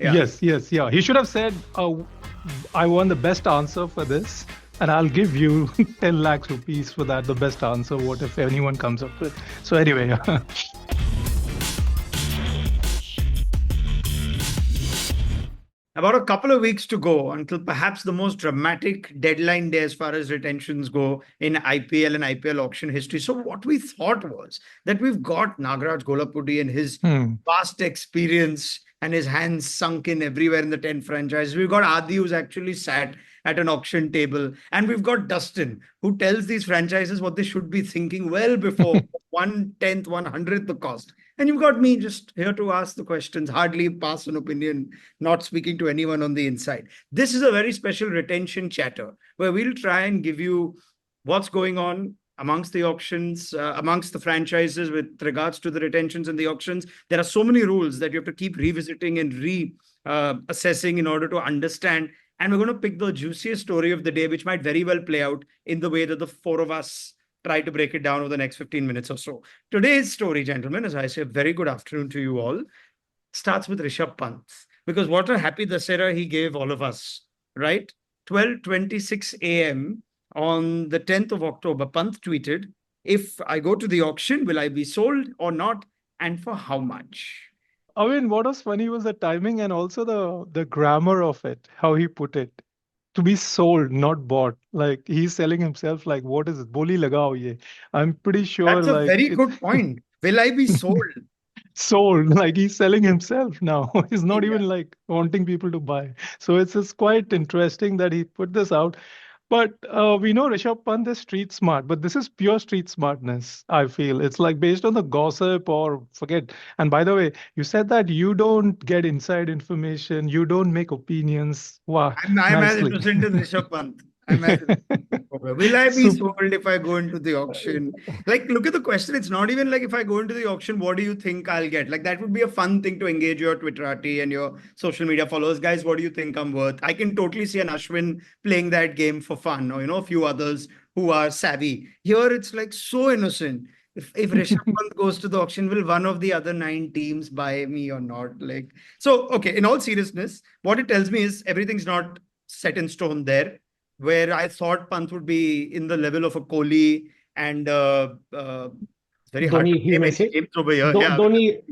Yeah. Yeah. He should have said, I want the best answer for this, and I'll give you 10 lakhs rupees for that, the best answer, what if anyone comes up with. So anyway, About a couple of weeks to go until perhaps the most dramatic deadline day as far as retentions go in IPL and IPL auction history. So what we thought was that we've got Nagaraj Golapudi and his vast experience and his hands sunk in everywhere in the 10 franchises. We've got Adi, who's actually sat at an auction table. And we've got Dustin, who tells these franchises what they should be thinking well before 1/10, 1/100th the cost. And you've got me just here to ask the questions, hardly pass an opinion, not speaking to anyone on the inside. This is a very special retention chatter where we'll try and give you what's going on amongst the auctions, amongst the franchises with regards to the retentions and the auctions. There are so many rules that you have to keep revisiting and assessing in order to understand. And we're going to pick the juiciest story of the day, which might very well play out in the way that the four of us try to break it down over the next 15 minutes or so. Today's story, gentlemen, as I say, a very good afternoon to you all, starts with Rishabh Pant. Because what a happy Dasera he gave all of us, right? 12:26 a.m. on the 10th of October, Pant tweeted, if I go to the auction, will I be sold or not? And for how much? I mean, what was funny was the timing and also the grammar of it, how he put it. To be sold, not bought. Like he's selling himself. Like, what is it? Boli lagao ye. I'm pretty sure. That's a very good point. Will I be sold? Sold. Like he's selling himself now. He's not even like wanting people to buy. So it's quite interesting that he put this out. But we know Rishabh Pant is street smart, but this is pure street smartness, I feel. It's like based on the gossip or forget. And by the way, you said that you don't get inside information, you don't make opinions. Wow, I'm as innocent as Rishabh Pant. Will I be sold if I go into the auction? Like, look at the question. It's not even like if I go into the auction, what do you think I'll get? Like, that would be a fun thing to engage your Twitterati and your social media followers. Guys, what do you think I'm worth? I can totally see an Ashwin playing that game for fun, or, a few others who are savvy. Here, it's like so innocent. If Rishabh Pant goes to the auction, will one of the other 9 teams buy me or not? Like, so, okay, in all seriousness, what it tells me is everything's not set in stone there, where I thought Pant would be in the level of a Kohli and it's very hard to name any names over here. Dhoni,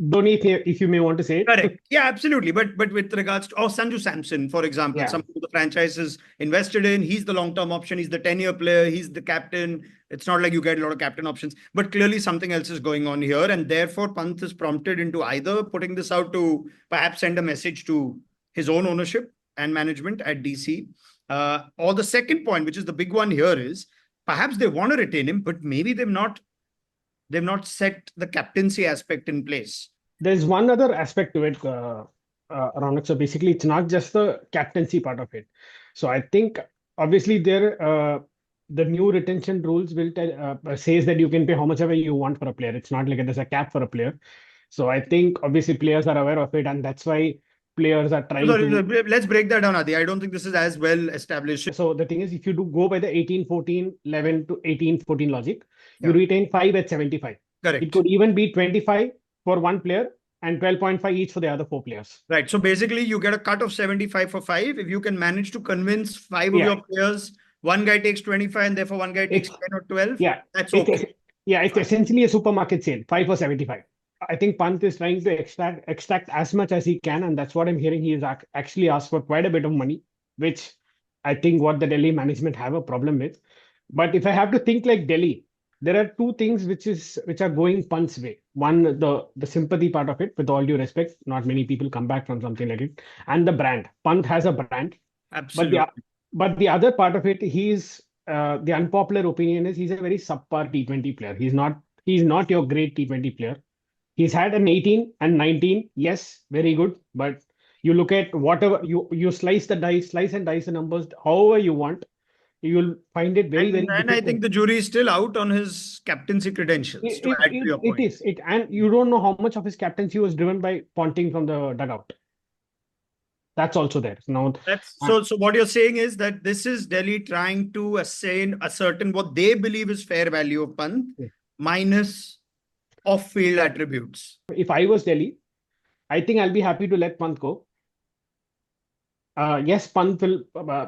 if you may want to say it. Correct. Yeah, absolutely. But with regards to Sanju Samson, for example, some of the franchises invested in, he's the long-term option, he's the 10-year player, he's the captain. It's not like you get a lot of captain options, but clearly something else is going on here. And therefore, Pant is prompted into either putting this out to perhaps send a message to his own ownership and management at DC. Or the second point, which is the big one here, is perhaps they want to retain him, but maybe they've not set the captaincy aspect in place. There's one other aspect to it, Ronak. So basically, it's not just the captaincy part of it. So I think obviously the new retention rules will says that you can pay how much ever you want for a player. It's not like there's a cap for a player. So I think obviously players are aware of it, and that's why players are trying to... Let's break that down, Adi. I don't think this is as well established. So the thing is, if you do go by the 18-14, 11 to 18-14 logic, you retain 5 at 75. Correct. It could even be 25 for one player and 12.5 each for the other 4 players. Right. So basically, you get a cut of 75 for 5. If you can manage to convince 5 of your players, one guy takes 25 and therefore one guy takes 10 or 12, that's okay. It's essentially a supermarket sale, 5 for 75. I think Pant is trying to extract as much as he can, and that's what I'm hearing. He has actually asked for quite a bit of money, which I think what the Delhi management have a problem with. But if I have to think like Delhi, there are 2 things which are going Pant's way. One, the sympathy part of it, with all due respect, not many people come back from something like it, and the brand. Pant has a brand. Absolutely. But the other part of it, he's the unpopular opinion is he's a very subpar T20 player. He's not your great T20 player. He's had an 18 and 19. Yes, very good. But you look at whatever you slice and dice the numbers however you want, you will find it very difficult. And I think the jury is still out on his captaincy credentials. It is. And you don't know how much of his captaincy was driven by Ponting from the dugout. That's also there. Now, so what you're saying is that this is Delhi trying to ascertain what they believe is fair value of Pant minus off-field attributes. If I was Delhi, I think I'll be happy to let Pant go. Yes, Pant will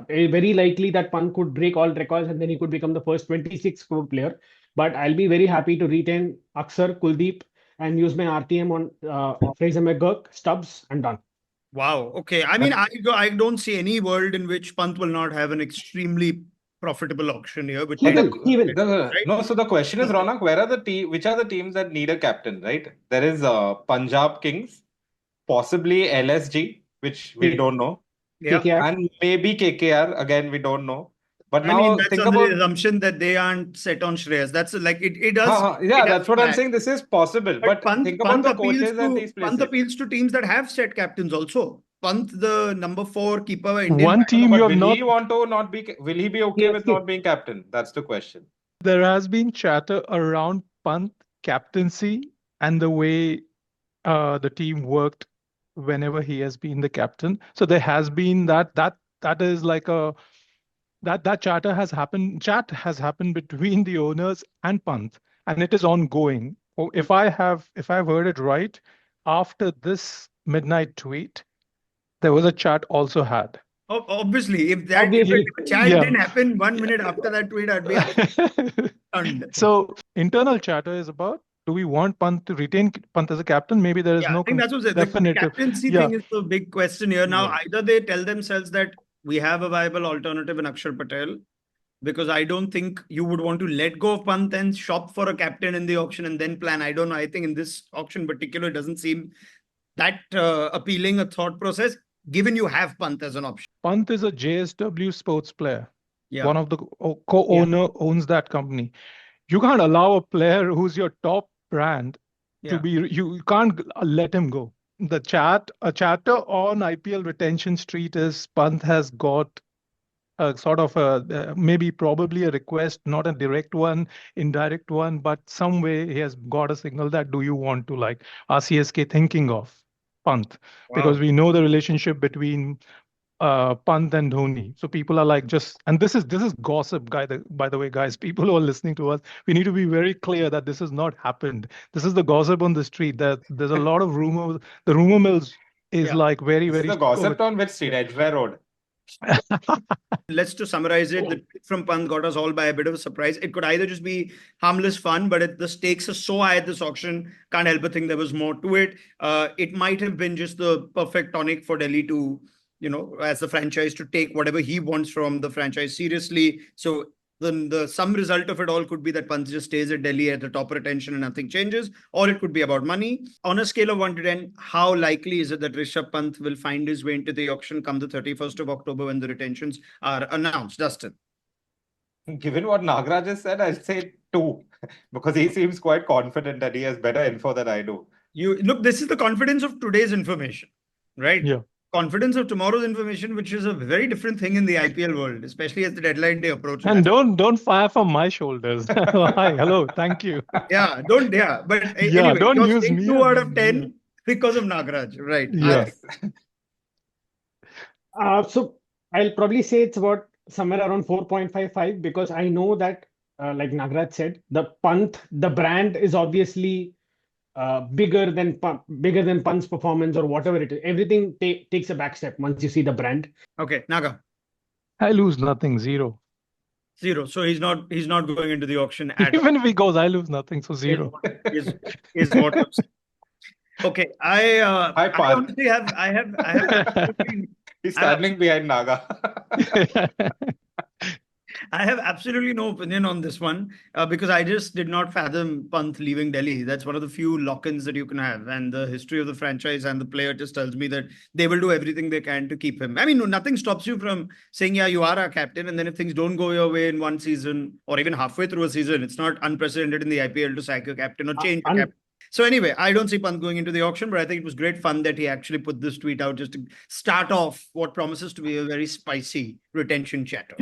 very likely that Pant could break all records and then he could become the first 26 crore player. But I'll be very happy to retain Aksar, Kuldeep, and use my RTM on Fraser McGurk, Stubbs, and done. Wow. Okay. I mean, I don't see any world in which Pant will not have an extremely profitable auction here. With He ten, will. He will. right? No, so the question is, Ronak, which are the teams that need a captain, right? There is Punjab Kings, possibly LSG, which we don't know, Yeah. KKR. and maybe KKR, again, we don't know. But I mean, now that's think under the about, assumption that they aren't set on Shreyas. That's like it does. yeah, It has that's what I'm flag. saying. This is possible. But But think about the coaches at these Pant places. appeals to teams that have set captains also. Pant, the number 4 keeper, Indian. One team you But have will not. he want to not be, will he be okay with CSK. not being captain? That's the question. There has been chatter around Pant captaincy and the way the team worked whenever he has been the captain. So there has been that is like a that chatter has happened. Chat has happened between the owners and Pant, and it is ongoing. If I've heard it right, after this midnight tweet, there was a chat also had. Obviously, if Obviously. a chat Yeah. didn't happen 1 minute after that tweet, I'd be stunned. So internal chatter is about, do we want Pant to retain Pant as a captain? Maybe there is Yeah, no I think that's what I'm saying. The definitive. captaincy Yeah. thing is the big question here. Now, Yeah. either they tell themselves that we have a viable alternative in Akshar Patel, because I don't think you would want to let go of Pant and shop for a captain in the auction and then plan. I don't know. I think in this auction in particular, it doesn't seem that appealing a thought process, given you have Pant as an option. Pant is a JSW sports player. Yeah. One of the co-owner owns that company. You can't allow a player who's your top brand to Yeah. be, you can't let him go. A chatter on IPL retention street is Pant has got a sort of maybe probably a request, not a direct one, indirect one, but some way he has got a signal that, do you want to, like, RCSK thinking of Pant? Because Wow. we know the relationship between Pant and Dhoni. So people are like, and this is gossip, by the way, guys. People who are listening to us, we need to be very clear that this has not happened. This is the gossip on the street. That there's a lot of rumors. The rumor mills is Yeah. like very, This is very. the gossip on which street? Edgware Road. Let's to summarize it, the tweet from Pant got us all by a bit of a surprise. It could either just be harmless fun, but the stakes are so high at this auction, can't help but think there was more to it. It might have been just the perfect tonic for Delhi to, as the franchise, to take whatever he wants from the franchise seriously. So the sum result of it all could be that Pant just stays at Delhi at the top retention and nothing changes, or it could be about money. On a scale of 1 to 10, how likely is it that Rishabh Pant will find his way into the auction come the 31st of October when the retentions are announced? Dustin? Given what Nagraj has said, I'll say 2 because he seems quite confident that he has better info than I do. Look, this is the confidence of today's information, right? Yeah. Confidence of tomorrow's information, which is a very different thing in the IPL world, especially as the deadline day approaches. And don't fire from my shoulders. Hi, hello, thank you. Yeah, don't. Yeah, but Yeah, anyway, don't you're use saying me 2 out of as- 10 yeah. because of Nagraj, right? Yeah. Yes. So I'll probably say it's about somewhere around 4.55 because I know that, like Nagraj said, the Pant, the brand is obviously bigger than Pant's performance or whatever it is. Everything takes a back step once you see the brand. Okay, Naga. I lose nothing, 0. 0. So he's not going into the auction at all. Even if he goes, I lose nothing, so 0. Is what I'm saying. Okay, I Hi, Pant. honestly have absolutely, He's standing behind Naga. I have absolutely no opinion on this one because I just did not fathom Pant leaving Delhi. That's one of the few lock-ins that you can have, and the history of the franchise and the player just tells me that they will do everything they can to keep him. I mean, nothing stops you from saying, yeah, you are our captain, and then if things don't go your way in one season or even halfway through a season, it's not unprecedented in the IPL to sack your captain or change your captain. So anyway, I don't see Pant going into the auction, but I think it was great fun that he actually put this tweet out just to start off what promises to be a very spicy retention chatter.